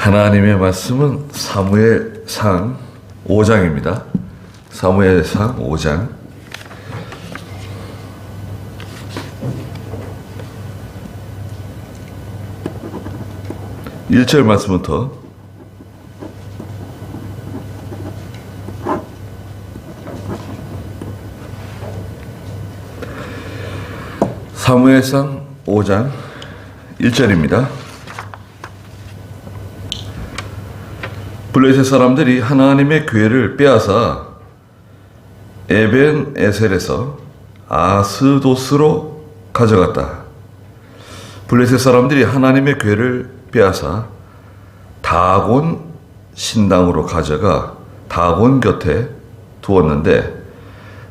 하나님의 말씀은 사무엘상 5장입니다. 사무엘상 5장 1절 말씀부터 사무엘상 5장 1절입니다. 블레셋 사람들이 하나님의 교회를 빼앗아 에벤에셀에서 아스도스로 가져갔다. 블레셋 사람들이 하나님의 교회를 빼앗아 다곤 신당으로 가져가 다곤 곁에 두었는데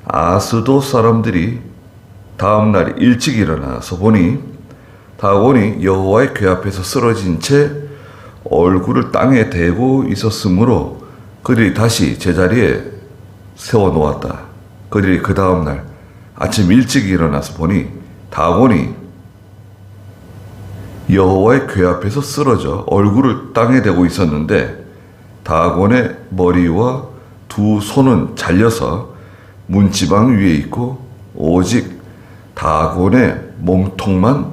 아스도 사람들이 다음날 일찍 일어나서 보니 다곤이 여호와의 궤 앞에서 쓰러진 채 얼굴을 땅에 대고 있었으므로 그들이 다시 제자리에 세워놓았다. 그들이 그 다음날 아침 일찍 일어나서 보니 다곤이 여호와의 궤 앞에서 쓰러져 얼굴을 땅에 대고 있었는데 다곤의 머리와 두 손은 잘려서 문지방 위에 있고 오직 다곤의 몸통만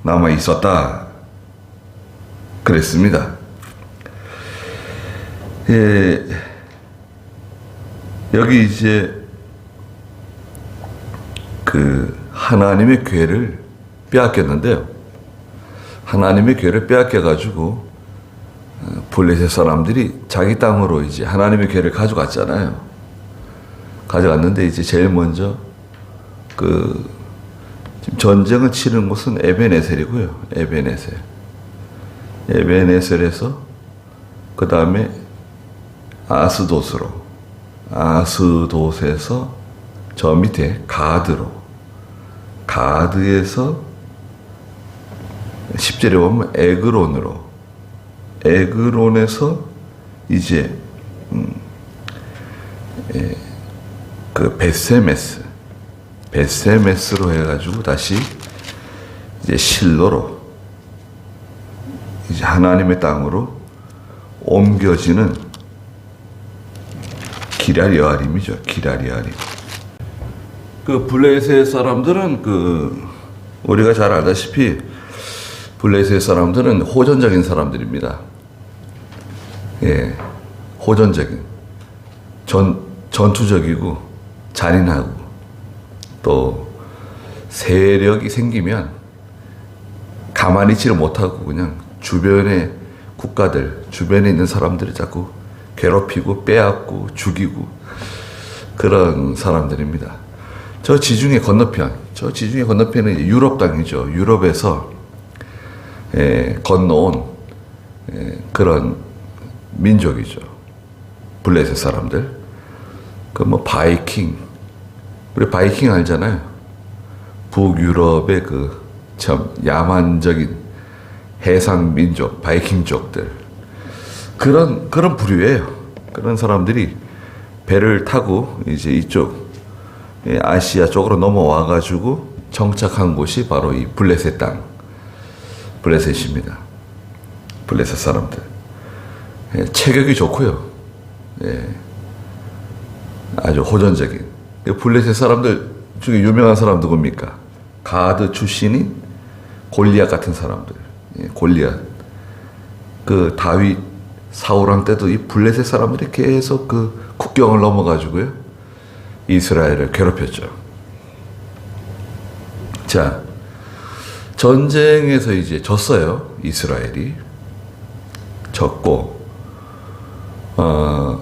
남아 있었다. 그랬습니다. 여기 이제 그 하나님의 궤를 빼앗겼는데요. 하나님의 궤를 빼앗겨가지고 블레셋 사람들이 자기 땅으로 이제 하나님의 궤를 가져갔잖아요. 가져갔는데 이제 제일 먼저 지금 전쟁을 치는 곳은 에벤에셀이고요. 에벤에셀에서 그 다음에 아스돗에서 저 밑에 가드에서 10절에 보면 에그론에서 이제 그 베세메스로 해가지고 다시 이제 실로로 이제 하나님의 땅으로 옮겨지는 기럇여아림이죠. 기럇여아림. 그 블레셋 사람들은 우리가 잘 알다시피 블레셋 사람들은 호전적인 사람들입니다. 호전적인, 전투적이고 잔인하고 또 세력이 생기면 가만히 있지를 못하고 그냥 주변의 국가들, 주변에 있는 사람들을 자꾸 괴롭히고 빼앗고 죽이고 그런 사람들입니다. 저 지중해 건너편은 유럽 땅이죠. 유럽에서 건너온 그런 민족이죠. 블레셋 사람들. 우리 바이킹 알잖아요. 북유럽의 참 야만적인 해상 민족, 바이킹족들. 그런 부류예요. 그런 사람들이 배를 타고 이제 이쪽 아시아 쪽으로 넘어와가지고 정착한 곳이 바로 이 블레셋 땅. 블레셋입니다. 블레셋 사람들. 체격이 좋고요. 아주 호전적인. 블레셋 사람들 중에 유명한 사람 누굽니까? 가드 출신인 골리앗 같은 사람들. 골리앗. 다윗 사울왕 때도 이 블레셋 사람들이 계속 국경을 넘어가지고요. 이스라엘을 괴롭혔죠. 자, 전쟁에서 이제 졌어요. 이스라엘이. 졌고,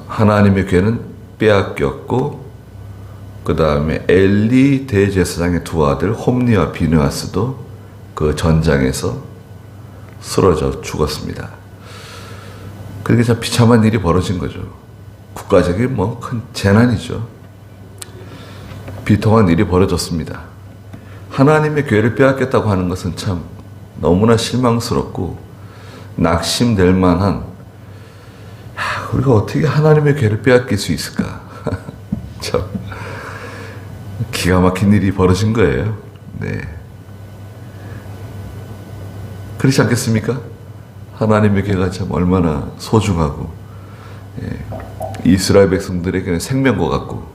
하나님의 궤는 빼앗겼고, 그 다음에 엘리 대제사장의 두 아들 홈니와 비느하스도 그 전장에서 쓰러져 죽었습니다. 그게 참 비참한 일이 벌어진 거죠. 국가적인 큰 재난이죠. 비통한 일이 벌어졌습니다. 하나님의 궤를 빼앗겼다고 하는 것은 참 너무나 실망스럽고 낙심될 만한, 우리가 어떻게 하나님의 궤를 빼앗길 수 있을까? 참 기가 막힌 일이 벌어진 거예요. 그렇지 않겠습니까? 하나님의 교회가 참 얼마나 소중하고, 예, 이스라엘 백성들에게는 생명과 같고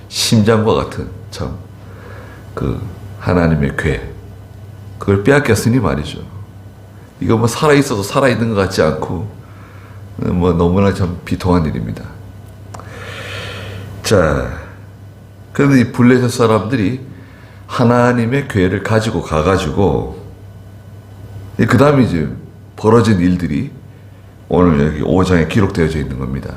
심장과 같은 참 그 하나님의 교회, 그걸 빼앗겼으니 말이죠. 이거 뭐 살아있어도 살아있는 것 같지 않고 뭐 너무나 참 비통한 일입니다. 자, 그런데 이 블레셋 사람들이 하나님의 교회를 가지고 가가지고, 그 다음에 이제 벌어진 일들이 오늘 여기 5장에 기록되어 있는 겁니다.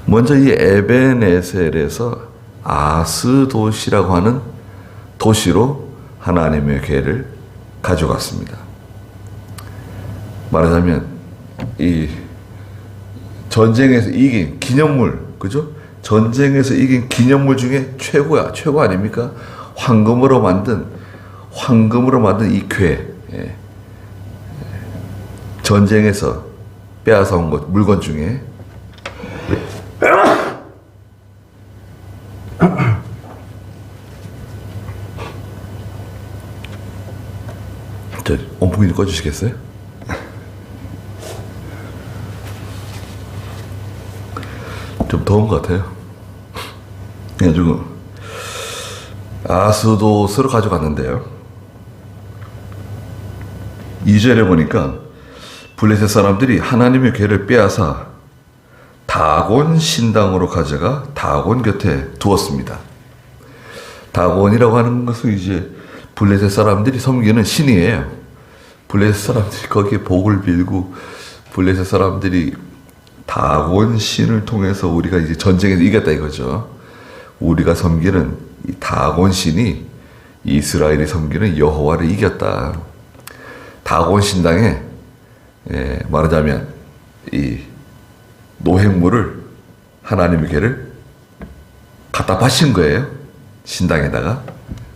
먼저 이 에벤에셀에서 아스돗이라고 하는 도시로 하나님의 교회를 가져갔습니다. 말하자면 이 전쟁에서 이긴 기념물, 그죠? 전쟁에서 이긴 기념물 중에 최고야. 최고 아닙니까? 황금으로 만든 이 교회. 예. 전쟁에서 빼앗아온 것, 물건 중에 저 온풍기 좀 꺼주시겠어요? 좀 더운 것 같아요. 그래가지고 아스돗으로 가져갔는데요. 2절에 보니까 블레셋 사람들이 하나님의 교회를 빼앗아 다곤 신당으로 가져가 다곤 곁에 두었습니다. 다곤이라고 하는 것은 이제 블레셋 사람들이 섬기는 신이에요. 블레셋 사람들이 거기에 복을 빌고, 블레셋 사람들이 다곤 신을 통해서 우리가 이제 전쟁에서 이겼다 이거죠. 우리가 섬기는 이 다곤 신이 이스라엘이 섬기는 여호와를 이겼다. 다곤 신당에, 예, 말하자면 이 노획물을, 하나님의 교회를 갖다 바친 거예요. 신당에다가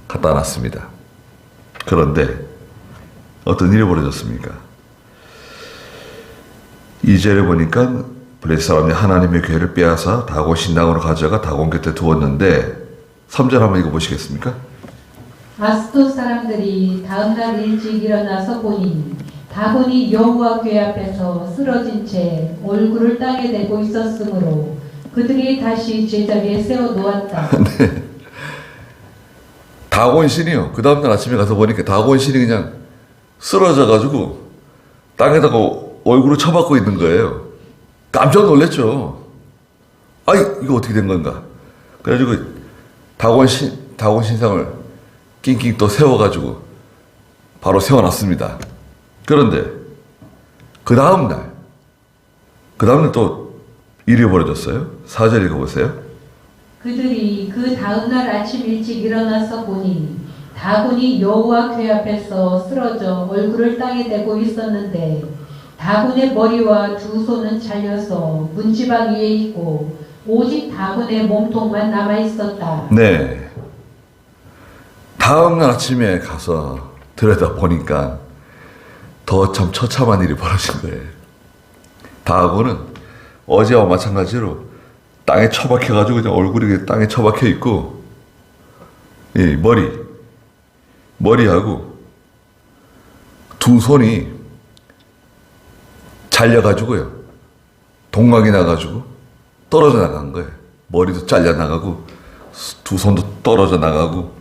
갖다 놨습니다. 그런데 어떤 일이 벌어졌습니까? 2절에 보니까 블레셋 사람이 하나님의 교회를 빼앗아 다곤 신당으로 가져가 다곤 곁에 두었는데, 3절 한번 읽어보시겠습니까? 아스돗 사람들이 다음날 일찍 일어나서 보니 다곤이 여호와 궤 앞에서 쓰러진 채 얼굴을 땅에 대고 있었으므로 그들이 다시 제자리에 세워 놓았다. 네. 다곤 신이요. 그 다음날 아침에 가서 보니까 다곤 신이 그냥 쓰러져가지고 땅에다가 얼굴을 쳐박고 있는 거예요. 깜짝 놀랐죠. 아이, 이거 어떻게 된 건가? 그래가지고 다곤 신상을 낑낑 또 세워가지고 바로 세워놨습니다. 그런데 그 다음날 또 일이 벌어졌어요. 4절 읽어보세요. 그들이 그 다음날 아침 일찍 일어나서 보니 다곤이 여호와 궤 앞에서 쓰러져 얼굴을 땅에 대고 있었는데 다곤의 머리와 두 손은 잘려서 문지방 위에 있고 오직 다곤의 몸통만 남아 있었다. 네. 다음날 아침에 가서 들여다 보니까 더 참 처참한 일이 벌어진 거예요. 다곤은 어제와 마찬가지로 땅에 처박혀가지고 그냥 얼굴이 땅에 처박혀 있고, 이 머리하고 두 손이 잘려가지고요, 동각이 나가지고 떨어져 나간 거예요. 머리도 잘려 나가고 두 손도 떨어져 나가고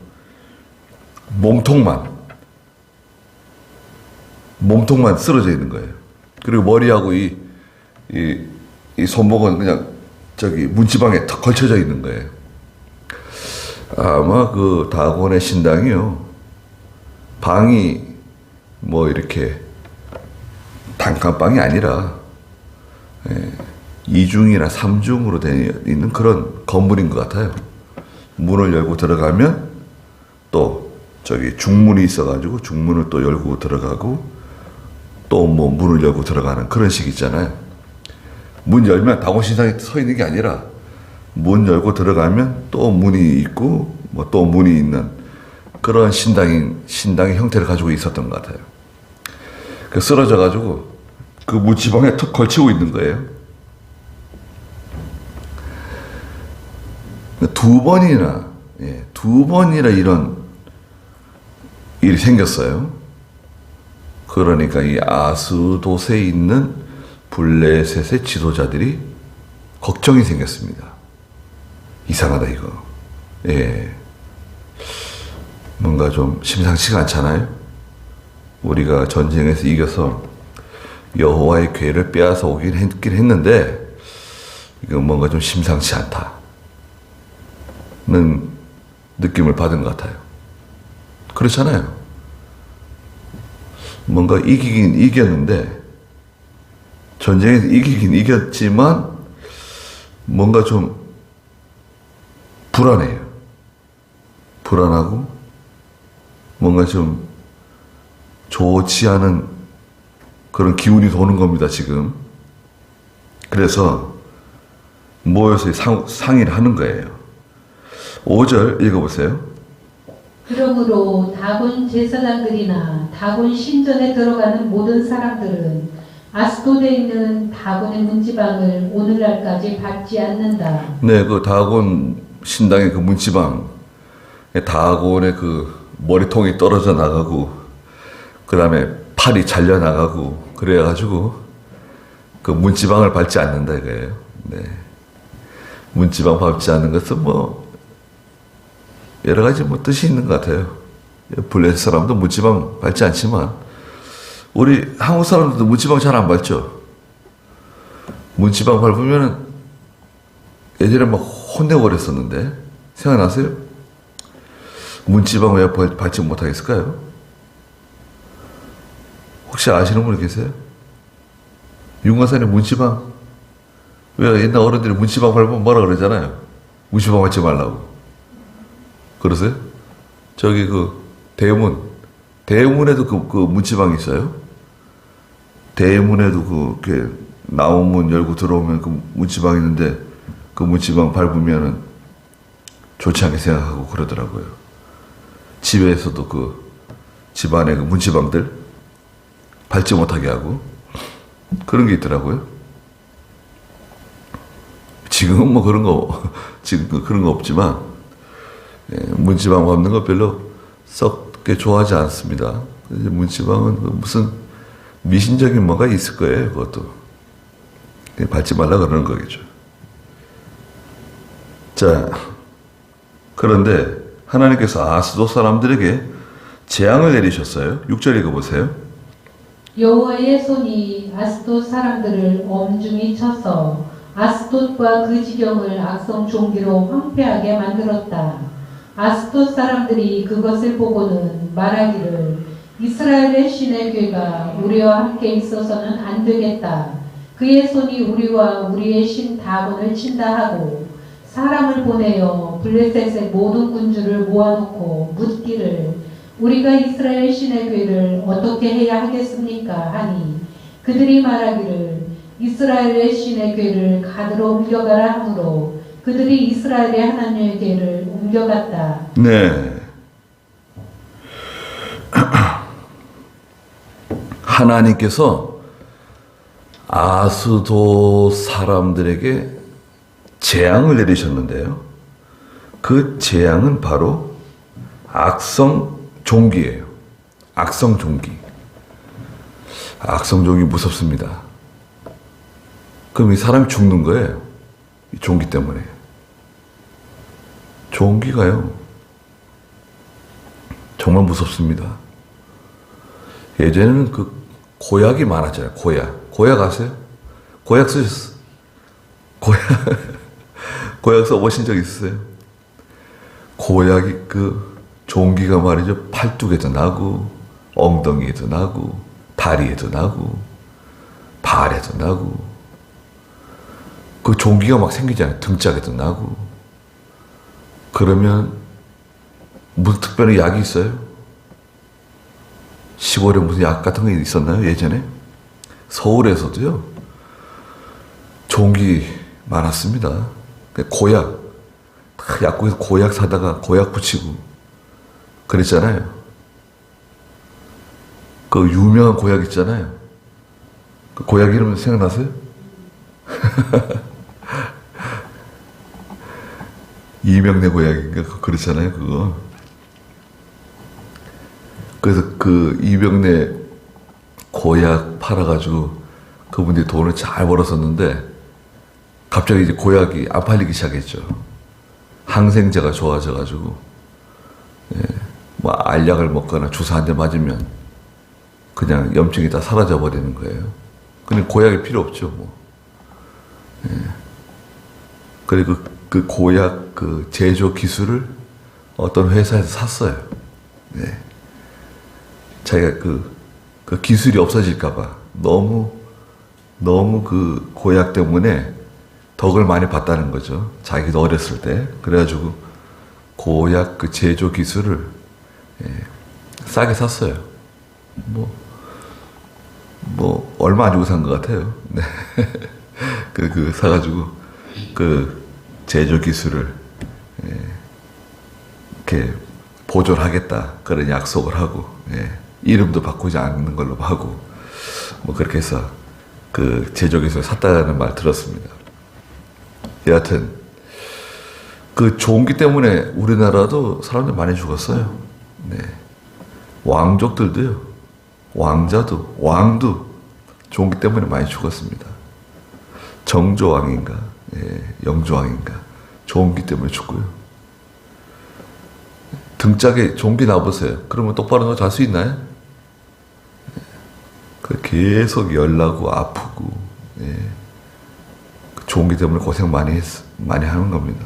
몸통만 쓰러져 있는 거예요. 그리고 머리하고 이 손목은 그냥 저기 문지방에 턱 걸쳐져 있는 거예요. 아마 그 다곤의 신당이요, 방이 뭐 이렇게 단칸방이 아니라 2중이나 3중으로 되어 있는 그런 건물인 것 같아요. 문을 열고 들어가면 또 저기 중문이 있어가지고 중문을 또 열고 들어가고 또 뭐 문을 열고 들어가는 그런 식 있잖아요. 문 열면 다곤 신상이 서 있는 게 아니라 문 열고 들어가면 또 문이 있고 뭐 또 문이 있는 그런 신당의 형태를 가지고 있었던 것 같아요. 그 쓰러져가지고 그 문지방에 턱 걸치고 있는 거예요. 두 번이나 이런 일이 생겼어요. 그러니까 이 아스돗에 있는 블레셋의 지도자들이 걱정이 생겼습니다. 이상하다 이거. 예. 뭔가 좀 심상치가 않잖아요. 우리가 전쟁에서 이겨서 여호와의 궤를 빼앗아 오긴 했는데 이거 뭔가 좀 심상치 않다는 느낌을 받은 것 같아요. 그렇잖아요. 뭔가 이기긴 이겼는데 전쟁에서 이기긴 이겼지만 뭔가 좀 불안해요. 불안하고 뭔가 좀 좋지 않은 그런 기운이 도는 겁니다, 지금. 그래서 모여서 상의를 하는 거예요. 5절 읽어보세요. 그러므로 다곤 제사장들이나 다곤 신전에 들어가는 모든 사람들은 아스돗에 있는 다곤의 문지방을 오늘날까지 받지 않는다. 네, 그 다곤 신당의 그 문지방, 다곤의 그 머리통이 떨어져 나가고, 그 다음에 팔이 잘려 나가고, 그래가지고 그 문지방을 밟지 않는다 이거예요. 네, 문지방 밟지 않는 것은 뭐 여러 가지 뭐 뜻이 있는 것 같아요. 블레셋 사람도 문지방 밟지 않지만 우리 한국 사람들도 문지방 잘 안 밟죠. 문지방 밟으면은 예전에 막 혼내고 그랬었는데 생각나세요? 문지방 왜 밟지 못하겠을까요? 혹시 아시는 분 계세요? 윤가산의 문지방 왜 옛날 어른들이 문지방 밟으면 뭐라 그러잖아요. 문지방 밟지 말라고. 그러세요? 저기 그 대문에도 그 문지방이 있어요. 대문에도 그렇게 나온 문 열고 들어오면 그 문지방 있는데 그 문지방 밟으면은 좋지 않게 생각하고 그러더라고요. 집에서도 그 집안에 그 문지방들 밟지 못하게 하고 그런 게 있더라고요. 지금은 뭐 지금 그런 거 없지만 문지방 밟는 거 별로 썩게 좋아하지 않습니다. 문지방은 무슨 미신적인 뭐가 있을 거예요. 그것도 밟지 말라 그러는 거겠죠. 자, 그런데 하나님께서 아스돗 사람들에게 재앙을 내리셨어요. 6절 읽어보세요. 여호와의 손이 아스돗 사람들을 엄중히 쳐서 아스돗과 그 지경을 악성 종기로 황폐하게 만들었다. 아스돗 사람들이 그것을 보고는 말하기를 이스라엘의 신의 궤가 우리와 함께 있어서는 안 되겠다. 그의 손이 우리와 우리의 신 다곤을 친다 하고 사람을 보내어 블레셋의 모든 군주를 모아놓고 묻기를 우리가 이스라엘 신의 궤를 어떻게 해야 하겠습니까? 하니 그들이 말하기를 이스라엘의 신의 궤를 가드로 옮겨가라 하므로 그들이 이스라엘의 하나님의 궤를 옮겨갔다. 네. 하나님께서 아스돗 사람들에게 재앙을 내리셨는데요. 그 재앙은 바로 악성 종기예요. 악성 종기. 악성 종기 무섭습니다. 그럼 이 사람이 죽는 거예요. 이 종기 때문에. 종기가요. 정말 무섭습니다. 예전에는 그 고약이 많았잖아요. 고약 아세요? 고약 쓰셨어. 고약 써보신 적 있으세요? 고약이 그 종기가 말이죠. 팔뚝에도 나고, 엉덩이에도 나고, 다리에도 나고, 발에도 나고, 그 종기가 막 생기잖아요. 등짝에도 나고. 그러면 무슨 특별한 약이 있어요? 시골에 무슨 약 같은 게 있었나요? 예전에? 서울에서도요. 종기 많았습니다. 고약. 약국에서 고약 사다가 고약 붙이고 그랬잖아요. 그 유명한 고약 있잖아요. 그 고약 이름 생각나세요? 이명래 고약인가? 그렇잖아요, 그거. 그래서 그 이명래 고약 팔아가지고 그분들이 돈을 잘 벌었었는데 갑자기 이제 고약이 안 팔리기 시작했죠. 항생제가 좋아져가지고 뭐 알약을 먹거나 주사 한 대 맞으면 그냥 염증이 다 사라져 버리는 거예요. 근데 고약이 필요 없죠, 뭐. 그리고 그 고약 그 제조 기술을 어떤 회사에서 샀어요. 네. 자기가 그 기술이 없어질까봐 너무 그 고약 때문에 덕을 많이 봤다는 거죠. 자기도 어렸을 때. 그래가지고 고약 그 제조 기술을 싸게 샀어요. 뭐 얼마 안 주고 산 것 같아요. 네. 그 사가지고 그 제조 기술을 이렇게 보존하겠다 그런 약속을 하고 이름도 바꾸지 않는 걸로 하고 뭐 그렇게 해서 그 제조 기술을 샀다는 말 들었습니다. 여하튼 그 종기 때문에 우리나라도 사람들 많이 죽었어요. 네. 왕족들도요. 왕도 종기 때문에 많이 죽었습니다. 정조왕인가, 영조왕인가, 종기 때문에 죽고요. 등짝에 종기 놔보세요. 그러면 똑바로 누워 잘 수 있나요? 그 계속 열나고 아프고, 그 종기 때문에 고생 많이 하는 겁니다.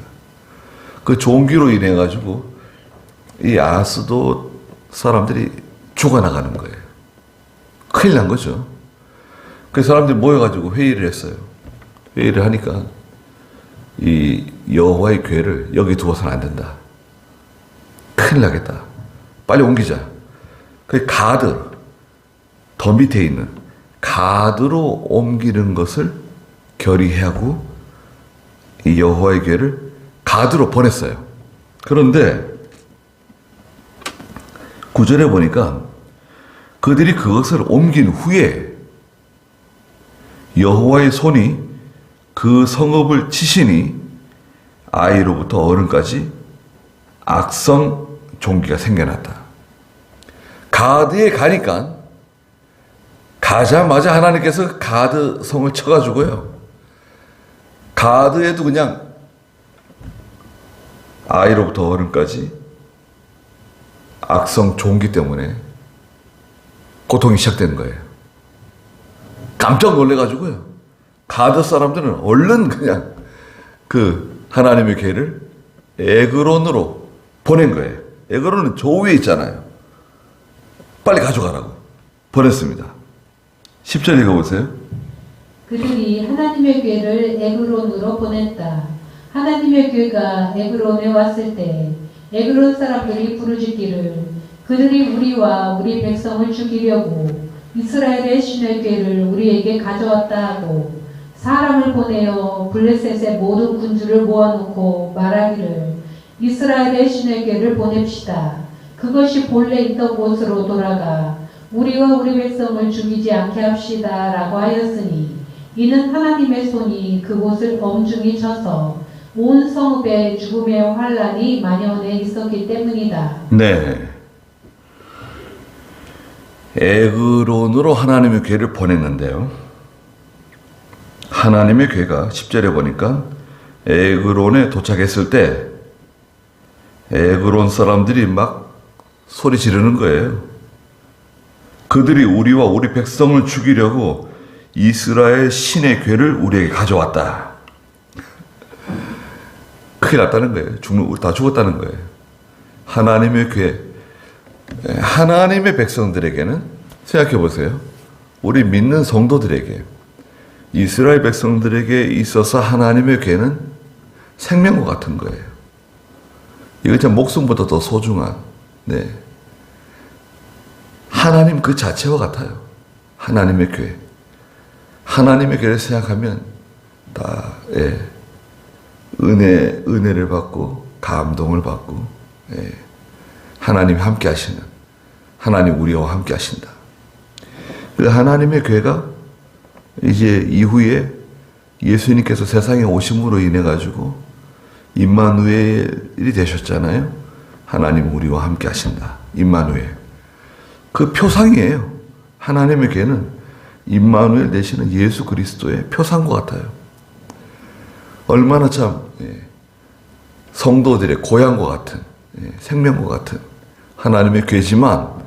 그 종기로 인해 가지고 이 아스도 사람들이 죽어나가는 거예요. 큰일 난 거죠. 그 사람들이 모여가지고 회의를 했어요. 회의를 하니까 이 여호와의 궤를 여기 두어서는 안 된다. 큰일 나겠다. 빨리 옮기자. 그 가드, 더 밑에 있는 가드로 옮기는 것을 결의하고 이 여호와의 궤를 가드로 보냈어요. 그런데 구절에 보니까 그들이 그것을 옮긴 후에 여호와의 손이 그 성읍을 치시니 아이로부터 어른까지 악성 종기가 생겨났다. 가드에 가니까 가자마자 하나님께서 가드 성을 쳐가지고요. 가드에도 그냥 아이로부터 어른까지 악성 종기 때문에 고통이 시작된 거예요. 깜짝 놀래가지고요. 가드 사람들은 얼른 그냥 그 하나님의 궤를 에그론으로 보낸 거예요. 에그론은 저 위에 있잖아요. 빨리 가져가라고 보냈습니다. 10절 읽어보세요. 그들이 하나님의 궤를 에그론으로 보냈다. 하나님의 궤가 에그론에 왔을 때 에그론 사람들이 부르짖기를 그들이 우리와 우리 백성을 죽이려고 이스라엘의 신의 궤를 우리에게 가져왔다 하고 사람을 보내어 블레셋의 모든 군주를 모아놓고 말하기를 이스라엘의 신의 궤를 보냅시다. 그것이 본래 있던 곳으로 돌아가 우리와 우리 백성을 죽이지 않게 합시다 라고 하였으니 이는 하나님의 손이 그곳을 엄중히 쳐서 온 성읍에 죽음의 환란이 만연해 있었기 때문이다. 네. 에그론으로 하나님의 궤를 보냈는데요. 하나님의 궤가 10절에 보니까 에그론에 도착했을 때 에그론 사람들이 막 소리 지르는 거예요. 그들이 우리와 우리 백성을 죽이려고 이스라엘 신의 궤를 우리에게 가져왔다. 큰일 났다는 거예요. 다 죽었다는 거예요. 하나님의 궤, 하나님의 백성들에게는 생각해 보세요. 우리 믿는 성도들에게, 이스라엘 백성들에게 있어서 하나님의 궤는 생명과 같은 거예요. 이거 참 목숨보다 더 소중한, 하나님 그 자체와 같아요. 하나님의 궤. 하나님의 궤를 생각하면 다 은혜를 받고 감동을 받고 하나님이 함께 하시는, 하나님 우리와 함께 하신다. 그 하나님의 궤가 이제 이후에 예수님께서 세상에 오심으로 인해 가지고 임마누엘이 되셨잖아요. 하나님 우리와 함께 하신다. 임마누엘. 그 표상이에요. 하나님의 교회는 임마누엘 되시는 예수 그리스도의 표상과 같아요. 얼마나 참 성도들의 고향과 같은, 생명과 같은 하나님의 교회지만,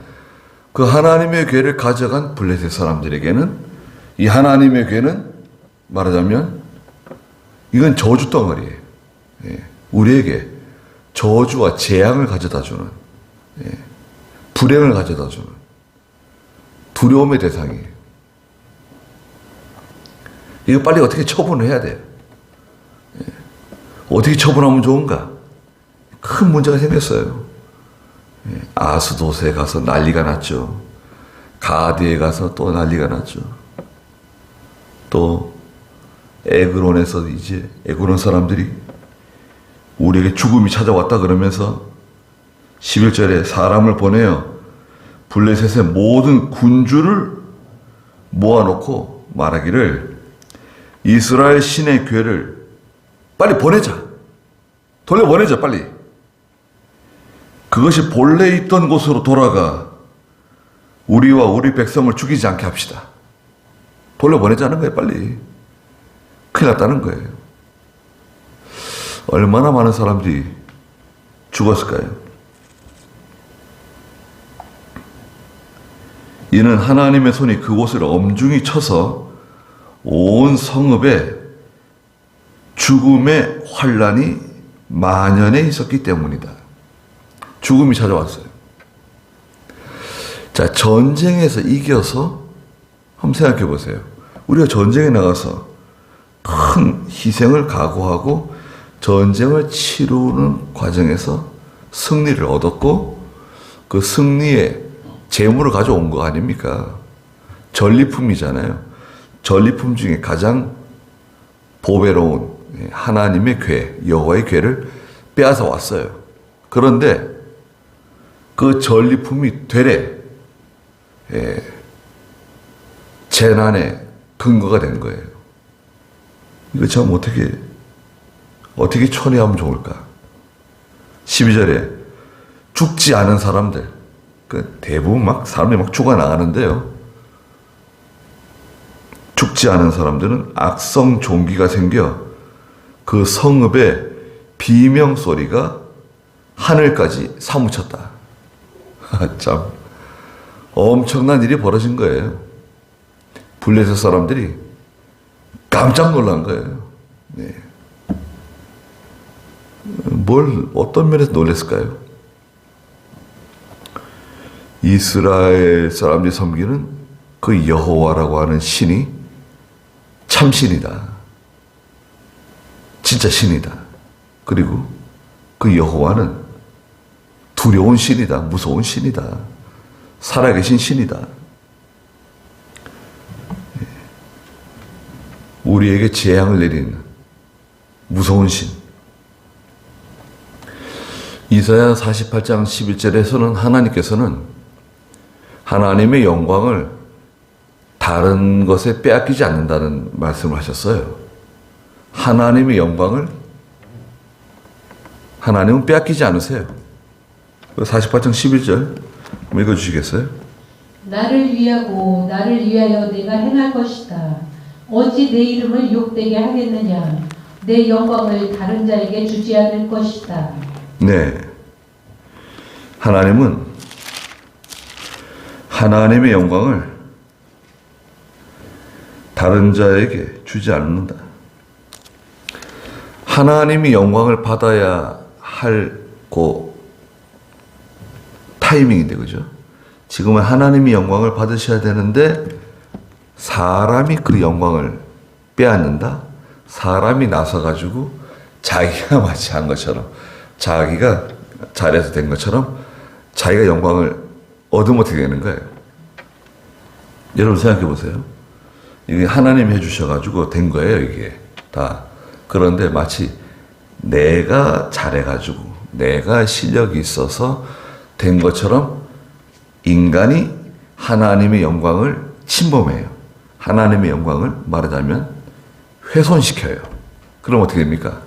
그 하나님의 교회를 가져간 블레셋 사람들에게는 이 하나님의 교회는 말하자면 이건 저주 덩어리예요. 우리에게 저주와 재앙을 가져다주는, 불행을 가져다주는 두려움의 대상이에요. 이거 빨리 어떻게 처분을 해야 돼요. 어떻게 처분하면 좋은가? 큰 문제가 생겼어요. 아스도스에 가서 난리가 났죠. 가드에 가서 또 난리가 났죠. 또 에그론에서 이제 에그론 사람들이 우리에게 죽음이 찾아왔다 그러면서 11절에 사람을 보내어 블레셋의 모든 군주를 모아놓고 말하기를 이스라엘 신의 교회를 빨리 보내자. 돌려보내자 빨리. 그것이 본래 있던 곳으로 돌아가 우리와 우리 백성을 죽이지 않게 합시다. 돌려보내자는 거예요 빨리. 큰일 났다는 거예요. 얼마나 많은 사람들이 죽었을까요? 이는 하나님의 손이 그곳을 엄중히 쳐서 온 성읍에 죽음의 환란이 만연해 있었기 때문이다. 죽음이 찾아왔어요. 자, 전쟁에서 이겨서 한번 생각해 보세요. 우리가 전쟁에 나가서 큰 희생을 각오하고 전쟁을 치르는 과정에서 승리를 얻었고 그 승리의 재물을 가져온 거 아닙니까? 전리품이잖아요. 전리품 중에 가장 보배로운 하나님의 궤, 여호와의 궤를 빼앗아 왔어요. 그런데 그 전리품이 되레 재난의 근거가 된 거예요. 이거 참 어떻게 처리하면 좋을까? 12절에 죽지 않은 사람들, 그 대부분 사람들이 죽어나가는데요. 죽지 않은 사람들은 악성 종기가 생겨 그 성읍의 비명 소리가 하늘까지 사무쳤다. 참 엄청난 일이 벌어진 거예요. 블레셋 사람들이 깜짝 놀란 거예요. 네. 어떤 면에서 놀랐을까요? 이스라엘 사람들이 섬기는 그 여호와라고 하는 신이 참신이다. 진짜 신이다. 그리고 그 여호와는 두려운 신이다. 무서운 신이다. 살아계신 신이다. 우리에게 재앙을 내리는 무서운 신. 이사야 48장 11절에서는 하나님께서는 하나님의 영광을 다른 것에 빼앗기지 않는다는 말씀을 하셨어요. 하나님의 영광을 하나님은 빼앗기지 않으세요. 48장 11절 읽어주시겠어요? 나를 위하고 나를 위하여 내가 행할 것이다. 어찌 내 이름을 욕되게 하겠느냐. 내 영광을 다른 자에게 주지 않을 것이다. 네. 하나님은 하나님의 영광을 다른 자에게 주지 않는다. 하나님이 영광을 받아야 할 타이밍인데, 그죠? 지금은 하나님이 영광을 받으셔야 되는데 사람이 그 영광을 빼앗는다. 사람이 나서가지고 자기가 마치 한 것처럼, 자기가 잘해서 된 것처럼 자기가 영광을 얻으면 어떻게 되는 거예요? 여러분 생각해 보세요. 이게 하나님이 해주셔가지고 된 거예요, 이게 다. 그런데 마치 내가 잘해가지고 내가 실력이 있어서 된 것처럼 인간이 하나님의 영광을 침범해요. 하나님의 영광을 말하자면 훼손시켜요. 그럼 어떻게 됩니까?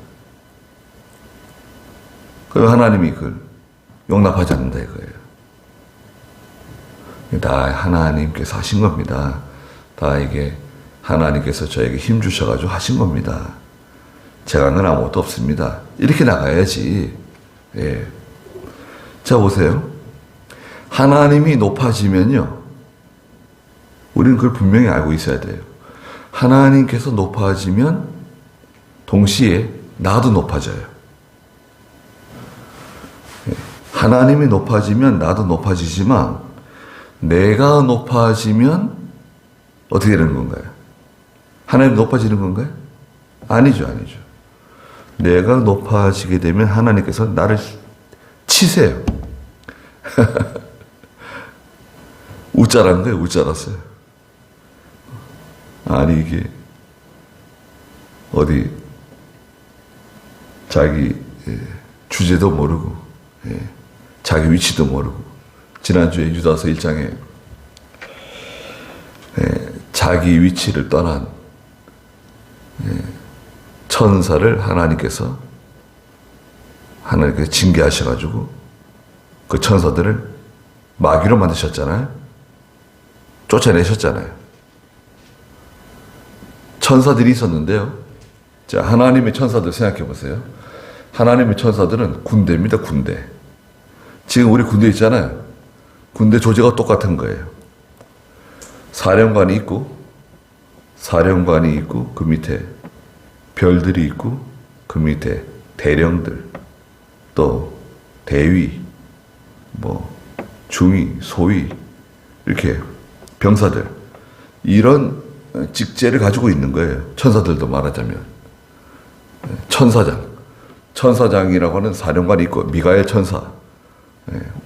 그럼 하나님이 그걸 용납하지 않는다 이거예요. 다 하나님께서 하신 겁니다. 다 이게 하나님께서 저에게 힘 주셔가지고 하신 겁니다. 제가 한 건 아무것도 없습니다. 이렇게 나가야지. 예. 자, 보세요. 하나님이 높아지면요. 우리는 그걸 분명히 알고 있어야 돼요. 하나님께서 높아지면 동시에 나도 높아져요. 예. 하나님이 높아지면 나도 높아지지만 내가 높아지면 어떻게 되는 건가요? 하나님 높아지는 건가요? 아니죠, 아니죠. 내가 높아지게 되면 하나님께서 나를 치세요. 웃자란 거예요, 웃자랐어요. 아니, 이게, 어디, 자기 주제도 모르고, 자기 위치도 모르고, 지난주에 유다서 1장에 자기 위치를 떠난 천사를 하나님께서 징계하셔가지고 그 천사들을 마귀로 만드셨잖아요. 쫓아내셨잖아요. 천사들이 있었는데요. 자, 하나님의 천사들 생각해 보세요. 하나님의 천사들은 군대입니다, 군대. 지금 우리 군대 있잖아요. 군대 조직가 똑같은 거예요. 사령관이 있고 그 밑에 별들이 있고 그 밑에 대령들, 또 대위, 중위, 소위, 이렇게 병사들, 이런 직제를 가지고 있는 거예요. 천사들도 말하자면. 천사장이라고 하는 사령관이 있고, 미가엘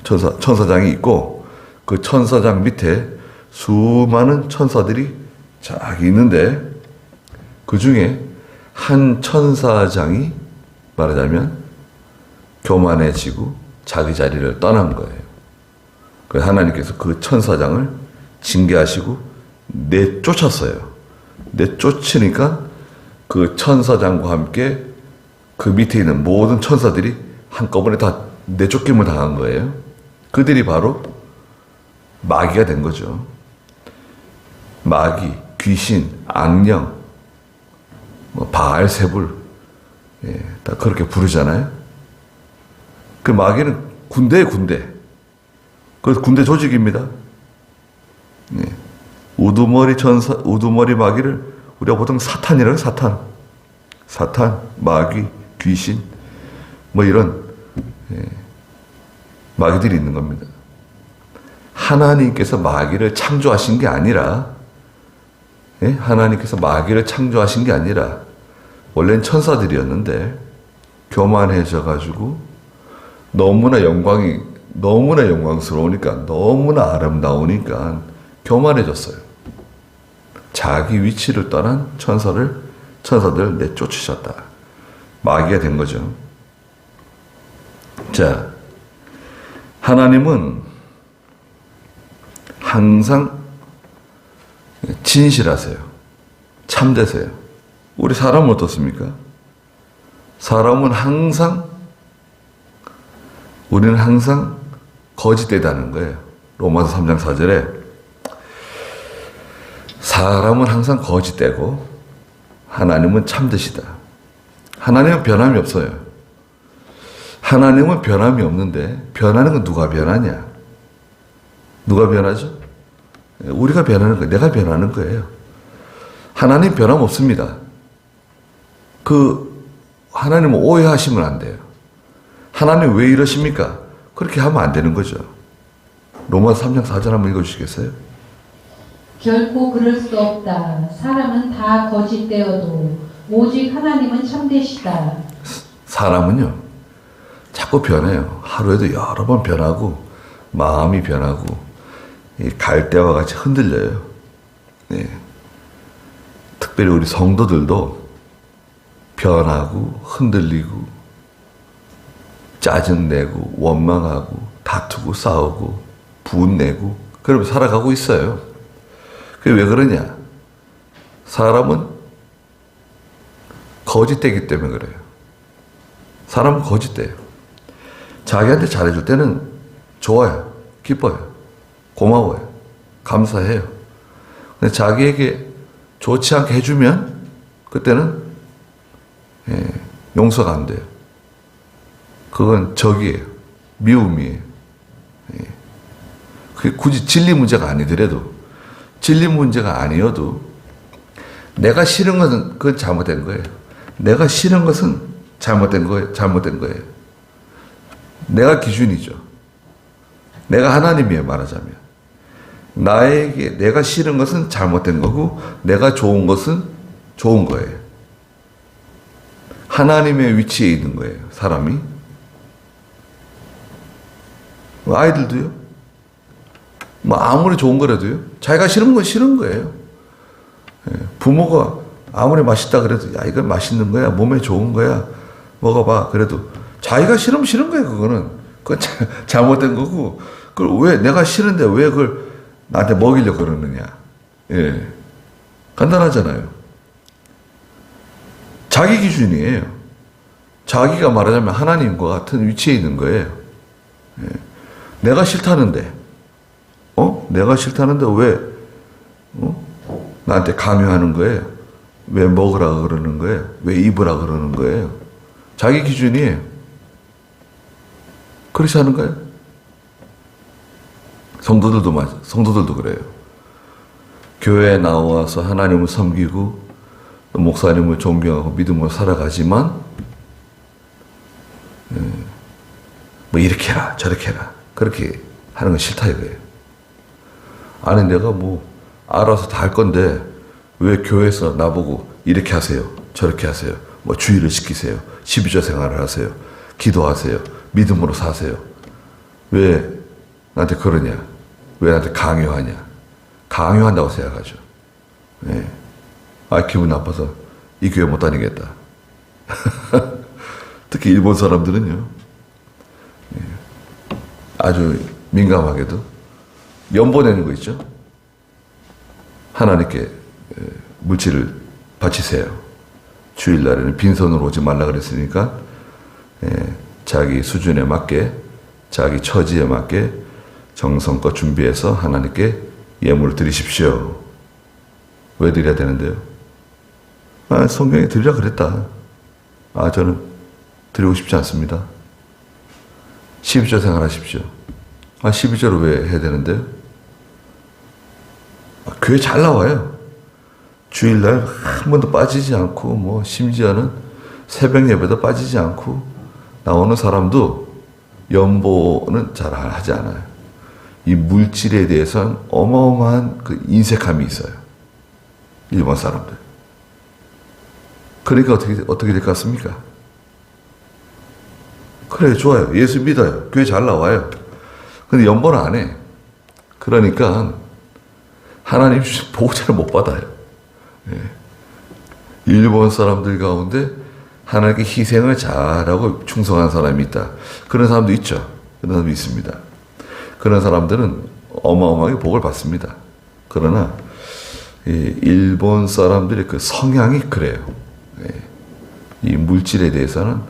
천사장이 있고, 그 천사장 밑에 수많은 천사들이 쫙 있는데, 그 중에 한 천사장이 말하자면 교만해지고 자기 자리를 떠난 거예요. 그래서 하나님께서 그 천사장을 징계하시고 내쫓았어요. 내쫓으니까 그 천사장과 함께 그 밑에 있는 모든 천사들이 한꺼번에 다 내쫓김을 당한 거예요. 그들이 바로 마귀가 된 거죠. 마귀, 귀신, 악령, 바알세불, 다 그렇게 부르잖아요. 그 마귀는 군대예요, 군대. 그 군대 조직입니다. 우두머리 마귀를 우리가 보통 사탄이라고 해요, 사탄, 마귀, 귀신, 이런 마귀들이 있는 겁니다. 하나님께서 마귀를 창조하신 게 아니라, 하나님께서 마귀를 창조하신 게 아니라, 원래는 천사들이었는데, 교만해져가지고, 너무나 영광스러우니까, 너무나 아름다우니까, 교만해졌어요. 자기 위치를 떠난 천사들 내쫓으셨다. 마귀가 된 거죠. 자, 하나님은 항상 진실하세요. 참되세요. 우리 사람은 어떻습니까? 우리는 항상 거짓되다는 거예요. 로마서 3장 4절에 사람은 항상 거짓되고 하나님은 참되시다. 하나님은 변함이 없어요. 하나님은 변함이 없는데 변하는 건 누가 변하냐? 누가 변하죠? 우리가 변하는 거예요. 내가 변하는 거예요. 하나님 변함 없습니다. 하나님은 오해하시면 안 돼요. 하나님 왜 이러십니까? 그렇게 하면 안 되는 거죠. 로마서 3장 4절 한번 읽어주시겠어요? 결코 그럴 수 없다. 사람은 다 거짓되어도 오직 하나님은 참되시다. 사람은요, 자꾸 변해요. 하루에도 여러 번 변하고 마음이 변하고 갈대와 같이 흔들려요. 특별히 우리 성도들도 변하고 흔들리고 짜증내고 원망하고 다투고 싸우고 분내고 그러면서 살아가고 있어요. 그게 왜 그러냐? 사람은 거짓되기 때문에 그래요. 사람은 거짓돼요. 자기한테 잘해줄 때는 좋아요. 기뻐요. 고마워요. 감사해요. 근데 자기에게 좋지 않게 해주면 그때는 용서가 안 돼요. 그건 적이에요. 미움이에요. 그게 굳이 진리 문제가 아니더라도, 진리 문제가 아니어도 내가 싫은 것은 그건 잘못된 거예요. 내가 싫은 것은 잘못된 거예요. 내가 기준이죠. 내가 하나님이에요, 말하자면. 나에게 내가 싫은 것은 잘못된 거고 내가 좋은 것은 좋은 거예요. 하나님의 위치에 있는 거예요, 사람이. 아이들도요. 아무리 좋은 거라도요. 자기가 싫은 건 싫은 거예요. 부모가 아무리 맛있다 그래도 야 이건 맛있는 거야, 몸에 좋은 거야, 먹어봐. 그래도 자기가 싫으면 싫은 거예요. 그건 잘못된 거고. 그걸 왜 내가 싫은데 왜 그걸 나한테 먹이려고 그러느냐. 간단하잖아요. 자기 기준이에요. 자기가 말하자면 하나님과 같은 위치에 있는 거예요. 내가 싫다는데, 내가 싫다는데 왜, 나한테 강요하는 거예요? 왜 먹으라 그러는 거예요? 왜 입으라 그러는 거예요? 자기 기준이에요. 그렇지 않은가요? 성도들도 그래요. 교회에 나와서 하나님을 섬기고 목사님을 존경하고 믿음으로 살아가지만 뭐 이렇게 해라 저렇게 해라 그렇게 하는 건 싫다 이거예요. 아니 내가 뭐 알아서 다 할 건데 왜 교회에서 나보고 이렇게 하세요 저렇게 하세요 뭐 주의를 지키세요 12조 생활을 하세요 기도하세요 믿음으로 사세요 왜 나한테 그러냐 왜 나한테 강요하냐 강요한다고 생각하죠. 기분 나빠서 이 교회 못 다니겠다. 특히 일본 사람들은요 아주 민감하게도 연보 내는 거 있죠. 하나님께 물질을 바치세요. 주일날에는 빈손으로 오지 말라 그랬으니까 자기 수준에 맞게 자기 처지에 맞게 정성껏 준비해서 하나님께 예물을 드리십시오. 왜 드려야 되는데요? 성경에 드리라 그랬다. 저는 드리고 싶지 않습니다. 12조 생활하십시오. 12조를 왜 해야 되는데요? 교회 잘 나와요. 주일날 한 번도 빠지지 않고 뭐 심지어는 새벽 예배도 빠지지 않고 나오는 사람도 연보는 잘 하지 않아요. 이 물질에 대해서는 어마어마한 그 인색함이 있어요. 일본 사람들. 그러니까 어떻게 될 것 같습니까? 그래, 좋아요. 예수 믿어요. 교회 잘 나와요. 근데 연보는 안 해. 그러니까 하나님 주신 보호자를 못 받아요. 일본 사람들 가운데 하나님께 희생을 잘하고 충성한 사람이 있다. 그런 사람도 있죠. 그런 사람도 있습니다. 그런 사람들은 어마어마하게 복을 받습니다. 그러나 일본 사람들의 그 성향이 그래요. 이 물질에 대해서는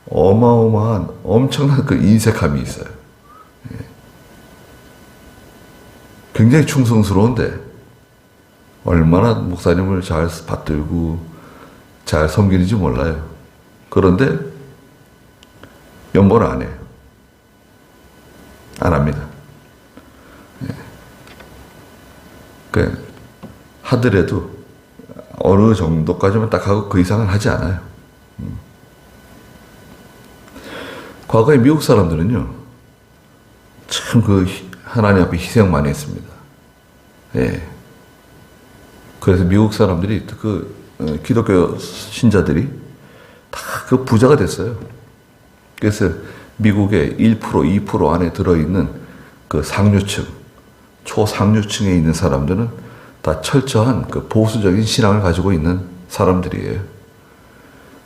어마어마한 엄청난 그 인색함이 있어요. 굉장히 충성스러운데 얼마나 목사님을 잘 받들고 잘 섬기는지 몰라요. 그런데 연보는 안 해요. 안 합니다. 하더라도 어느 정도까지만 딱 하고 그 이상은 하지 않아요. 과거에 미국 사람들은요, 참 하나님 앞에 희생 많이 했습니다. 그래서 미국 사람들이 기독교 신자들이 다 그 부자가 됐어요. 그래서 미국의 1%, 2% 안에 들어있는 그 상류층, 초상류층에 있는 사람들은 다 철저한 그 보수적인 신앙을 가지고 있는 사람들이에요.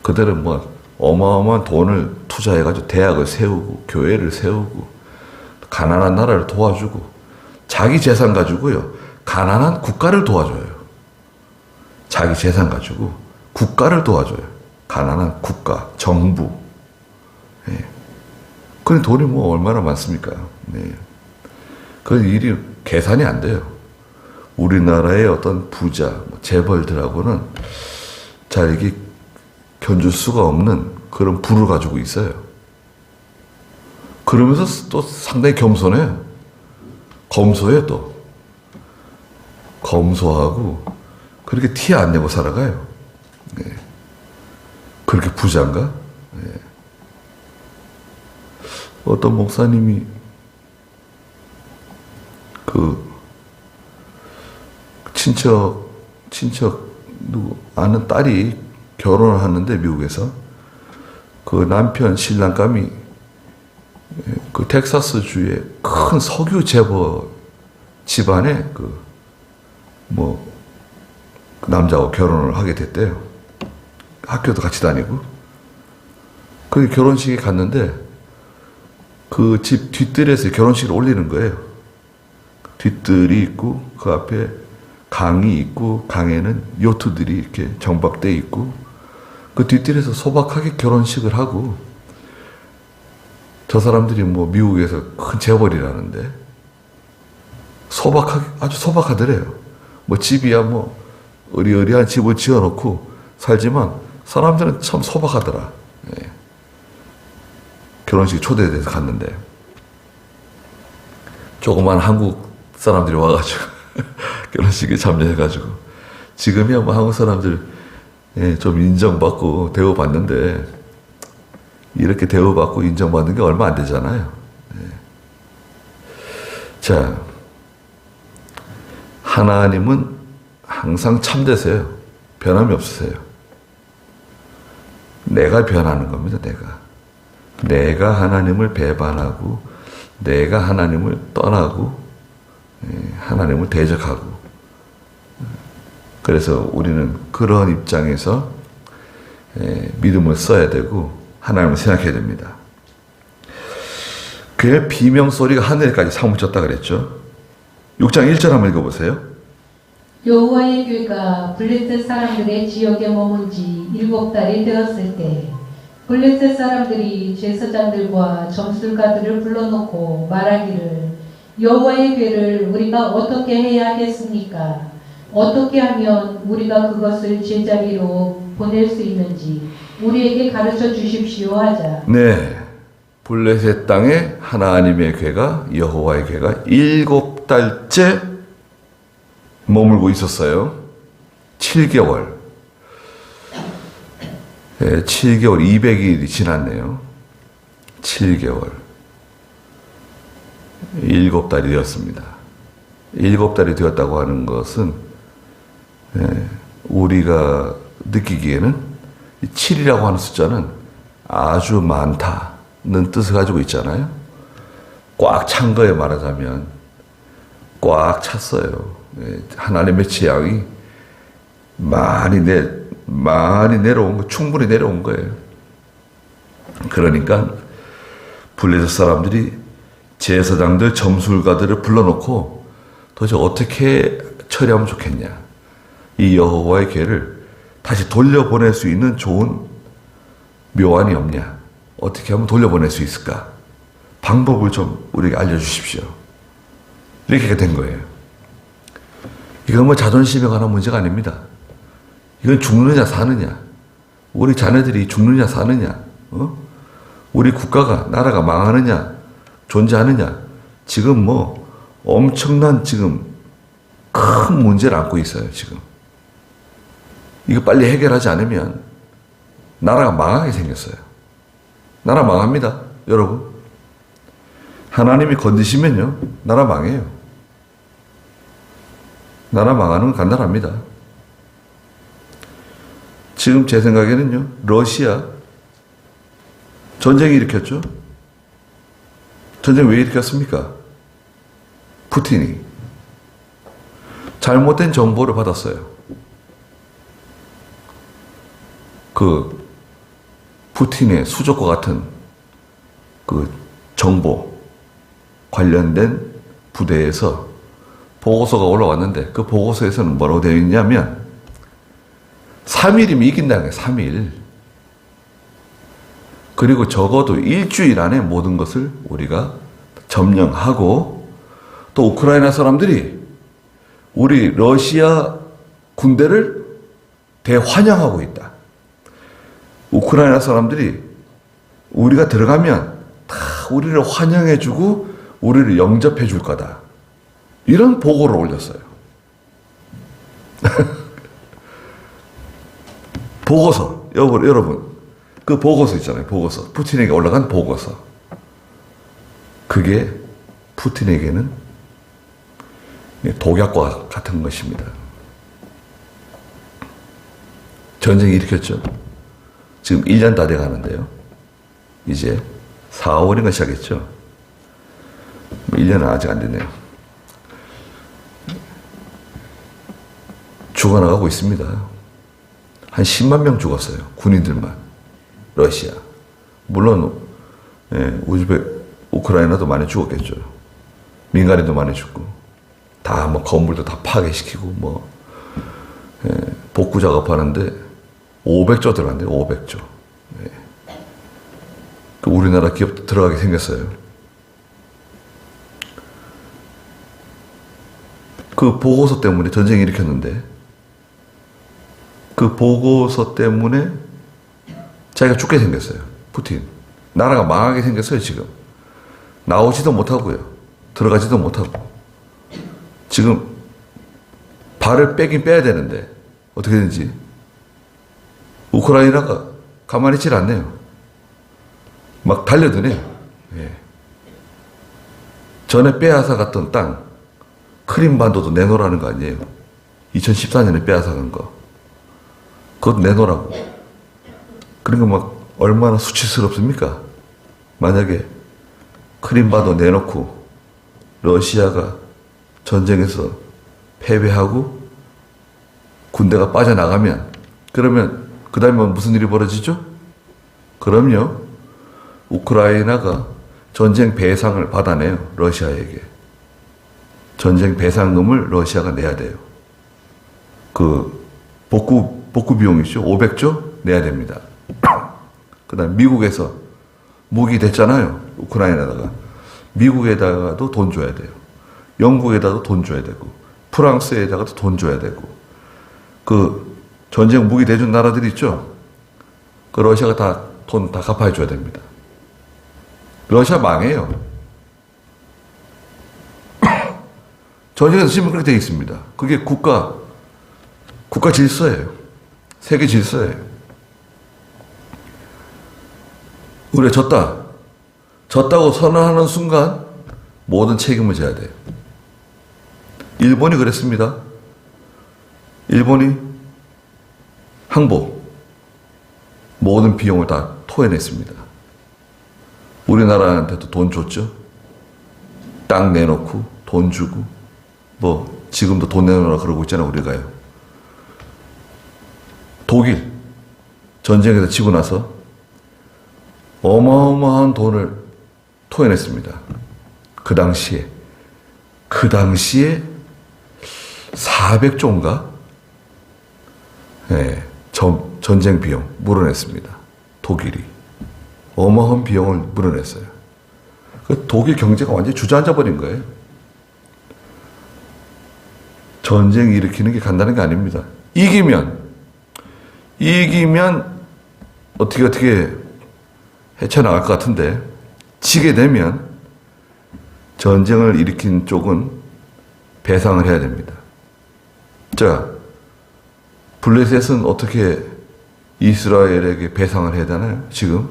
그들은 뭐 어마어마한 돈을 투자해가지고 대학을 세우고 교회를 세우고 가난한 나라를 도와주고 자기 재산 가지고요 가난한 국가를 도와줘요. 자기 재산 가지고 국가를 도와줘요. 가난한 국가, 정부. 근데 돈이 뭐 얼마나 많습니까? 그 일이 계산이 안 돼요. 우리나라의 어떤 부자, 재벌들하고는 잘 이게 견줄 수가 없는 그런 부를 가지고 있어요. 그러면서 또 상당히 겸손해요. 검소해요, 또. 검소하고 그렇게 티 안 내고 살아가요. 네. 그렇게 부자인가? 네. 어떤 목사님이 그 친척 누구 아는 딸이 결혼을 하는데 미국에서 그 남편 신랑감이 그 텍사스 주의 큰 석유 재벌 집안에 그 남자하고 결혼을 하게 됐대요. 학교도 같이 다니고. 그 결혼식에 갔는데 그 집 뒷뜰에서 결혼식을 올리는 거예요. 뒷뜰이 있고 그 앞에 강이 있고 강에는 요트들이 이렇게 정박돼 있고 그 뒷뜰에서 소박하게 결혼식을 하고 저 사람들이 미국에서 큰 재벌이라는데 소박하게 아주 소박하더래요. 집이야 의리의리한 집을 지어놓고 살지만 사람들은 참 소박하더라. 예. 결혼식 초대돼서 갔는데 조그만 한국 사람들이 와가지고 결혼식에 참여해가지고 지금이야 한국 사람들 좀 인정받고 대우받는데 이렇게 대우받고 인정받는 게 얼마 안 되잖아요. 자, 하나님은 항상 참되세요. 변함이 없으세요. 내가 변하는 겁니다. 내가 하나님을 배반하고 내가 하나님을 떠나고 하나님을 대적하고 그래서 우리는 그런 입장에서 믿음을 써야 되고 하나님을 생각해야 됩니다. 그의 비명소리가 하늘에까지 사무쳤다 그랬죠. 6장 1절 한번 읽어보세요. 여호와의 궤가 블레셋 사람들의 지역에 머문 지 7달이 되었을 때 블레셋 사람들이 제사장들과 점술가들을 불러놓고 말하기를 여호와의 궤를 우리가 어떻게 해야 하겠습니까? 어떻게 하면 우리가 그것을 제자리로 보낼 수 있는지 우리에게 가르쳐 주십시오 하자. 네, 블레셋 땅에 하나님의 궤가 여호와의 궤가 7달째 머물고 있었어요. 7개월. 7개월 200일이 지났네요. 7개월. 7달이 되었습니다. 7달이 되었다고 하는 것은 우리가 느끼기에는 7이라고 하는 숫자는 아주 많다는 뜻을 가지고 있잖아요. 꽉 찬 거에 말하자면 꽉 찼어요. 하나님의 재앙이 많이 내려온 거, 충분히 내려온 거예요. 그러니까 블레셋 사람들이 제사장들, 점술가들을 불러놓고 도대체 어떻게 처리하면 좋겠냐. 이 여호와의 궤를 다시 돌려보낼 수 있는 좋은 묘안이 없냐. 어떻게 하면 돌려보낼 수 있을까. 방법을 좀 우리에게 알려주십시오. 이렇게 된 거예요. 이건 자존심에 관한 문제가 아닙니다. 이건 죽느냐 사느냐. 우리 자녀들이 죽느냐 사느냐. 우리 국가가 나라가 망하느냐 존재하느냐. 지금 엄청난 지금 큰 문제를 안고 있어요. 지금 이거 빨리 해결하지 않으면 나라가 망하게 생겼어요. 나라 망합니다. 여러분 하나님이 건드시면요 나라 망해요. 나라 망하는 건 간단합니다. 지금 제 생각에는요 러시아 전쟁 일으켰죠. 전쟁 왜 일으켰습니까? 푸틴이 잘못된 정보를 받았어요. 그 푸틴의 수족과 같은 그 정보 관련된 부대에서 보고서가 올라왔는데 그 보고서에서는 뭐라고 되어 있냐면 3일이면 이긴다는 거예요. 3일. 그리고 적어도 일주일 안에 모든 것을 우리가 점령하고 또 우크라이나 사람들이 우리 러시아 군대를 대환영하고 있다. 우크라이나 사람들이 우리가 들어가면 다 우리를 환영해주고 우리를 영접해줄 거다. 이런 보고를 올렸어요. 보고서, 여러분, 그 보고서 있잖아요. 보고서. 푸틴에게 올라간 보고서. 그게 푸틴에게는 독약과 같은 것입니다. 전쟁이 일으켰죠. 지금 1년 다 돼 가는데요. 이제 4월인가 시작했죠. 1년은 아직 안 됐네요. 죽어나가고 있습니다. 한 10만 명 죽었어요. 군인들만. 러시아. 물론 우크라이나도 많이 죽었겠죠. 민간인도 많이 죽고 다 뭐 건물도 다 파괴시키고 복구 작업하는데 500조 들어간대요. 500조. 그 우리나라 기업도 들어가게 생겼어요. 그 보고서 때문에 전쟁이 일으켰는데 그 보고서 때문에 자기가 죽게 생겼어요. 푸틴. 나라가 망하게 생겼어요. 지금. 나오지도 못하고요. 들어가지도 못하고. 지금 발을 빼긴 빼야 되는데 어떻게 되는지 우크라이나가 가만히 있질 않네요. 막 달려드네요. 예. 전에 빼앗아 갔던 땅 크림반도도 내놓으라는 거 아니에요. 2014년에 빼앗아 간 거. 그것도 내놓으라고. 그러니까 막 얼마나 수치스럽습니까? 만약에 크림반도 내놓고 러시아가 전쟁에서 패배하고 군대가 빠져나가면 그러면 그 다음에 무슨 일이 벌어지죠? 그럼요. 우크라이나가 전쟁 배상을 받아내요. 러시아에게. 전쟁 배상금을 러시아가 내야 돼요. 그 복구 비용이죠. 500조 내야 됩니다. 그 다음 미국에서 무기 됐잖아요. 우크라이나다가. 미국에다가도 돈 줘야 돼요. 영국에다가도 돈 줘야 되고 프랑스에다가도 돈 줘야 되고 그 전쟁 무기 대준 나라들이 있죠. 그 러시아가 다 돈 다 갚아줘야 됩니다. 러시아 망해요. 전쟁에서 지금 그렇게 되어 있습니다. 그게 국가 질서예요. 세계 질서예요. 우리가 졌다고 선언하는 순간 모든 책임을 져야 돼요. 일본이 그랬습니다. 일본이 항복 모든 비용을 다 토해냈습니다. 우리나라한테도 돈 줬죠. 땅 내놓고 돈 주고 지금도 돈 내놓으라 그러고 있잖아요. 우리가요. 독일 전쟁에서 지고 나서 어마어마한 돈을 토해냈습니다. 그 당시에 400조인가? 네, 전쟁 비용 물어냈습니다. 독일이. 어마어마한 비용을 물어냈어요. 그 독일 경제가 완전히 주저앉아 버린 거예요. 전쟁 일으키는 게 간단한 게 아닙니다. 이기면 어떻게 헤쳐나갈 것 같은데 지게 되면 전쟁을 일으킨 쪽은 배상을 해야 됩니다. 자, 블레셋은 어떻게 이스라엘에게 배상을 해야 되나요? 지금?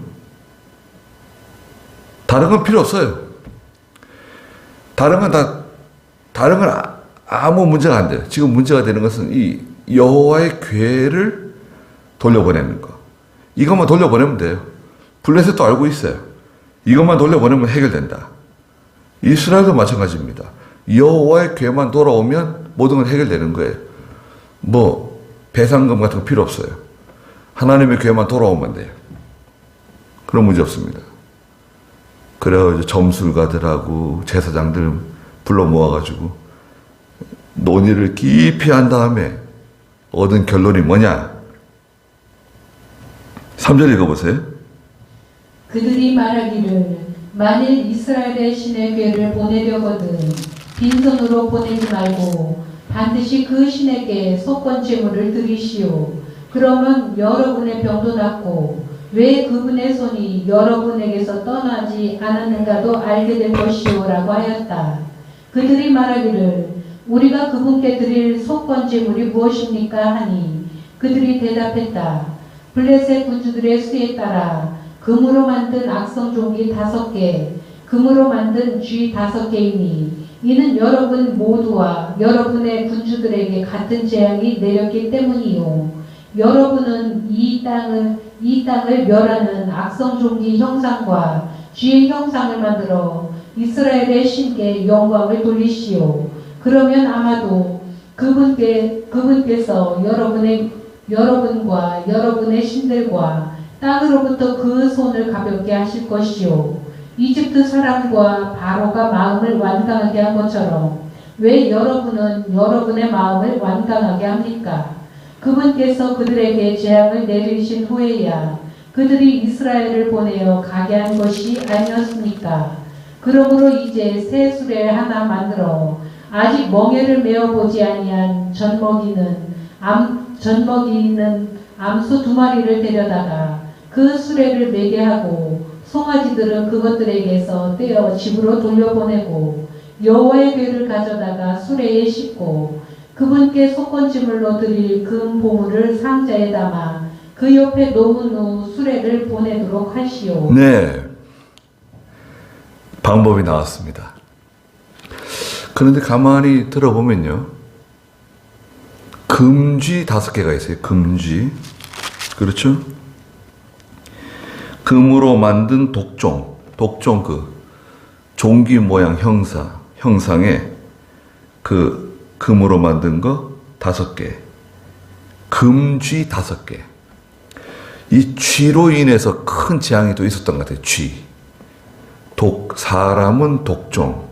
다른 건 필요 없어요. 다른 건 아무 문제가 안 돼요. 지금 문제가 되는 것은 이 여호와의 궤를 돌려보내는 거. 이것만 돌려보내면 돼요. 블레셋도 알고 있어요. 이것만 돌려보내면 해결된다. 이스라엘도 마찬가지입니다. 여호와의 궤만 돌아오면 모든 건 해결되는 거예요. 배상금 같은 거 필요 없어요. 하나님의 궤만 돌아오면 돼요. 그런 문제 없습니다. 그래서 점술가들하고 제사장들 불러 모아가지고 논의를 깊이 한 다음에 얻은 결론이 뭐냐? 3절 읽어보세요. 그들이 말하기를 만일 이스라엘의 신의 궤를 보내려거든 빈손으로 보내지 말고 반드시 그 신에게 속건 제물을 드리시오. 그러면 여러분의 병도 낫고 왜 그분의 손이 여러분에게서 떠나지 않았는가도 알게 될 것이오라고 하였다. 그들이 말하기를 우리가 그분께 드릴 속건 제물이 무엇입니까 하니 그들이 대답했다. 블레셋 군주들의 수에 따라 금으로 만든 악성 종기 5개, 금으로 만든 쥐 5개이니 이는 여러분 모두와 여러분의 군주들에게 같은 재앙이 내렸기 때문이요. 여러분은 이 땅을 멸하는 악성 종기 형상과 쥐의 형상을 만들어 이스라엘의 신께 영광을 돌리시오. 그러면 아마도 그분께서 여러분과 여러분의 신들과 땅으로부터 그 손을 가볍게 하실 것이요. 이집트 사람과 바로가 마음을 완강하게 한 것처럼 왜 여러분은 여러분의 마음을 완강하게 합니까? 그분께서 그들에게 재앙을 내리신 후에야 그들이 이스라엘을 보내어 가게 한 것이 아니었습니까? 그러므로 이제 새 수레 하나 만들어 아직 멍에를 메어보지 아니한 젖먹이는 암소 2마리를 데려다가 그 수레를 매게 하고 송아지들은 그것들에게서 떼어 집으로 돌려보내고 여호와의 궤를 가져다가 수레에 싣고 그분께 속건제물로 드릴 금 보물을 상자에 담아 그 옆에 놓은 후 수레를 보내도록 하시오. 네, 방법이 나왔습니다. 그런데 가만히 들어보면요, 금쥐 5개가 있어요. 금쥐. 그렇죠? 금으로 만든 독종 그 종기 모양 형상에 그 금으로 만든 거 5개, 금쥐 5개. 이 쥐로 인해서 큰 재앙이 또 있었던 것 같아요. 사람은 독종,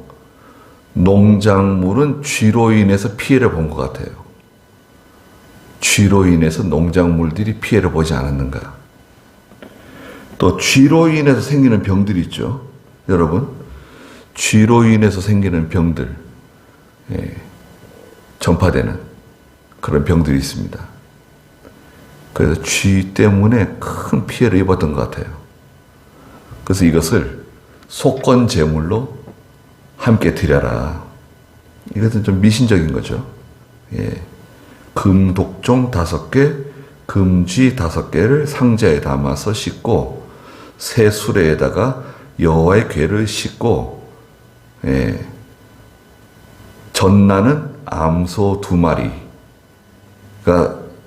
농작물은 쥐로 인해서 피해를 본 것 같아요. 쥐로 인해서 농작물들이 피해를 보지 않았는가. 또 쥐로 인해서 생기는 병들이 있죠. 여러분, 쥐로 인해서 생기는 병들, 전파되는 그런 병들이 있습니다. 그래서 쥐 때문에 큰 피해를 입었던 것 같아요. 그래서 이것을 속건 제물로 함께 드려라. 이것은 좀 미신적인 거죠. 금독종 5개, 금쥐 5개를 상자에 담아서 싣고 새 수레에다가 여호와의 궤를 싣고 젖나는 암소 2마리가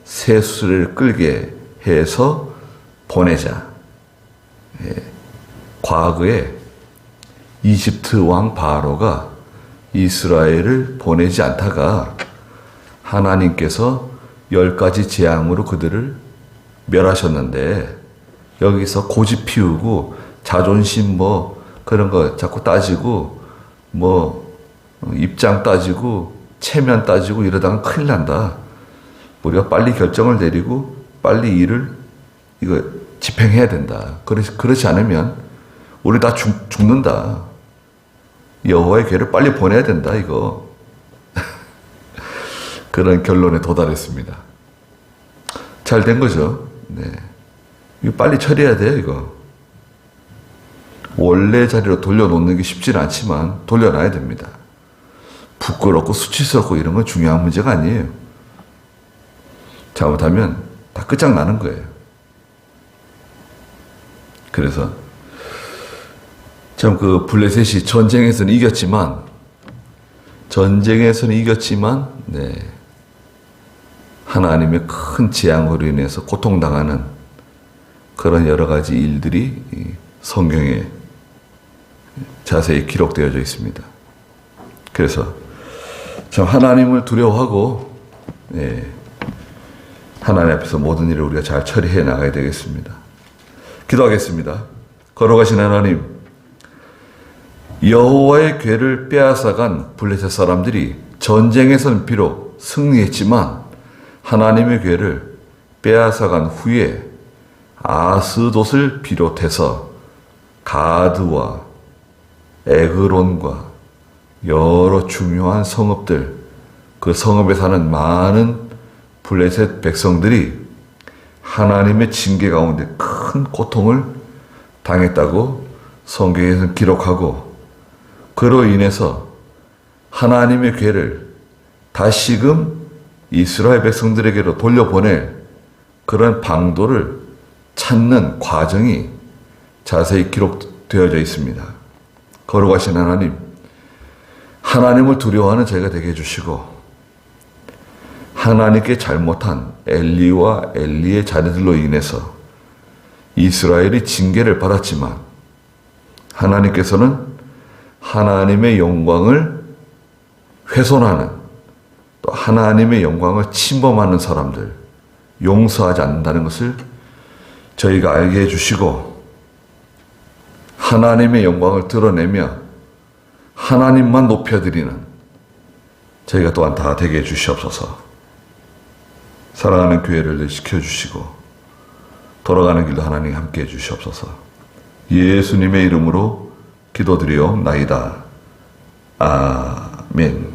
새 수레를 끌게 해서 보내자. 과거에 이집트 왕 바로가 이스라엘을 보내지 않다가 하나님께서 10가지 재앙으로 그들을 멸하셨는데, 여기서 고집 피우고 자존심 그런 거 자꾸 따지고 입장 따지고 체면 따지고 이러다가 큰일 난다. 우리가 빨리 결정을 내리고 빨리 이거 집행해야 된다. 그렇지 않으면 우리 다 죽는다. 여호와의 궤를 빨리 보내야 된다. 이거 그런 결론에 도달했습니다. 잘 된 거죠. 네. 이거 빨리 처리해야 돼요. 이거 원래 자리로 돌려놓는 게 쉽지는 않지만 돌려놔야 됩니다. 부끄럽고 수치스럽고 이런 건 중요한 문제가 아니에요. 잘못하면 다 끝장나는 거예요. 그래서 참 그 블레셋이 전쟁에서는 이겼지만 하나님의 큰 재앙으로 인해서 고통당하는 그런 여러 가지 일들이 성경에 자세히 기록되어져 있습니다. 그래서 참 하나님을 두려워하고 하나님 앞에서 모든 일을 우리가 잘 처리해 나가야 되겠습니다. 기도하겠습니다. 걸어가신 하나님, 여호와의 궤를 빼앗아간 블레셋 사람들이 전쟁에서는 비록 승리했지만 하나님의 궤를 빼앗아간 후에 아스돗을 비롯해서 가드와 에그론과 여러 중요한 성읍들, 그 성읍에 사는 많은 블레셋 백성들이 하나님의 징계 가운데 큰 고통을 당했다고 성경에서는 기록하고, 그로 인해서 하나님의 괴를 다시금 이스라엘 백성들에게로 돌려보낼 그런 방도를 찾는 과정이 자세히 기록되어져 있습니다. 거룩하신 하나님, 하나님을 두려워하는 저희가 되게 해주시고, 하나님께 잘못한 엘리와 엘리의 자녀들로 인해서 이스라엘이 징계를 받았지만 하나님께서는 하나님의 영광을 훼손하는, 또 하나님의 영광을 침범하는 사람들 용서하지 않는다는 것을 저희가 알게 해주시고, 하나님의 영광을 드러내며 하나님만 높여드리는 저희가 또한 다 되게 해주시옵소서. 사랑하는 교회를 늘 지켜주시고 돌아가는 길도 하나님 함께 해주시옵소서. 예수님의 이름으로 기도드리옵나이다. 아멘.